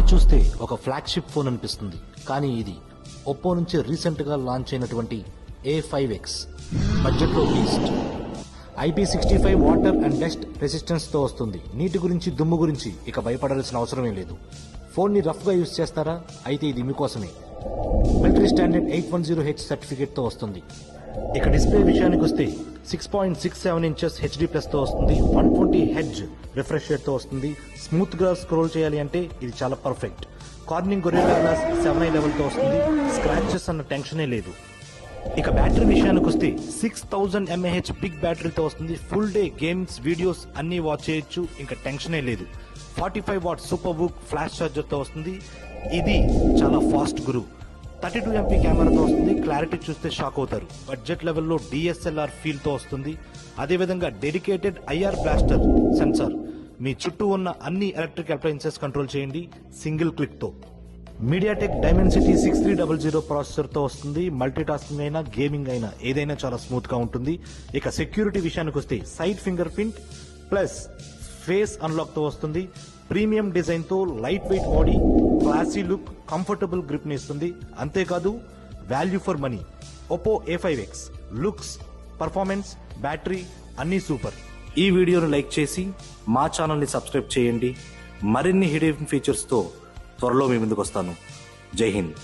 ఫోన్ని చూస్తే ఒక ఫ్లాగ్షిప్ ఫోన్ అనిపిస్తుంది, కానీ ఇది ఒప్పో నుంచి రీసెంట్ గా లాంచ్ అయినటువంటి A5X బడ్జెట్ లో beast. IP65 water and dust resistance తో వస్తుంది. నీటి గురించి దుమ్ము గురించి ఇక భయపడాల్సిన అవసరమే లేదు. ఫోన్ ని రఫ్ గా యూజ్ చేస్తారా? అయితే ఇది మీకోసమే. మిలిటరీ స్టాండర్డ్ 810H సర్టిఫికేట్ తో వస్తుంది. ఇక డిస్ప్లే విషయానికి వస్తే 6.67 ఇంచెస్ HD ప్లస్ తో వస్తుంది. 120Hz రిఫ్రెష్ రేట్ తో వస్తుంది. స్మూత్ గా స్క్రోల్ చేయాలి అంటే ఇది చాలా perfect. Corning Gorilla glass 7i level తో వస్తుంది. స్క్రాచెస్ అన్న టెన్షనే లేదు. ఇక బ్యాటరీ విషయానికి వస్తే 6000 mAh బిగ్ బ్యాటరీతో వస్తుంది. ఫుల్ డే గేమ్స్, వీడియోస్ అన్ని వాచ్ చేయొచ్చు, ఇంకా టెన్షనే లేదు. 45 what super book flash charger తో వస్తుంది. ఇది చాలా ఫాస్ట్ గురు. 32 MP కెమెరాతో వస్తుంది. క్లారిటీ చూస్తే షాక్ అవుతారు. బడ్జెట్ లెవెల్లో DSLR ఫీల్ తో వస్తుంది. అదేవిధంగా డెడికేటెడ్ IR బ్లాస్టర్ సెన్సార్. మీ చుట్టూ ఉన్న అన్ని ఎలక్ట్రిక్ అప్లయన్సెస్ కంట్రోల్ చేయండి సింగిల్ క్లిక్ తో. మీడియాటెక్ డైమెన్సిటీ 6300 ప్రాసెసర్ తో వస్తుంది. మల్టీ టాస్కింగ్ అయినా గేమింగ్ అయినా ఏదైనా చాలా స్మూత్ గా ఉంటుంది. ఇక సెక్యూరిటీ విషయానికి వస్తే side finger print plus face unlock తో వస్తుంది. ప్రీమియం డిజైన్ తో light weight body, classy look, comfortable grip ని ఇస్తుంది. అంతేకాదు value for money. Oppo A5X looks, performance, battery అన్నీ సూపర్. ఈ వీడియోను లైక్ చేసి మా ఛానల్ ని సబ్స్క్రైబ్ చేయండి. మరిన్ని హిడెన్ ఫీచర్స్ తో త్వరలో మీ ముందుకు వస్తాను. జై హింద్.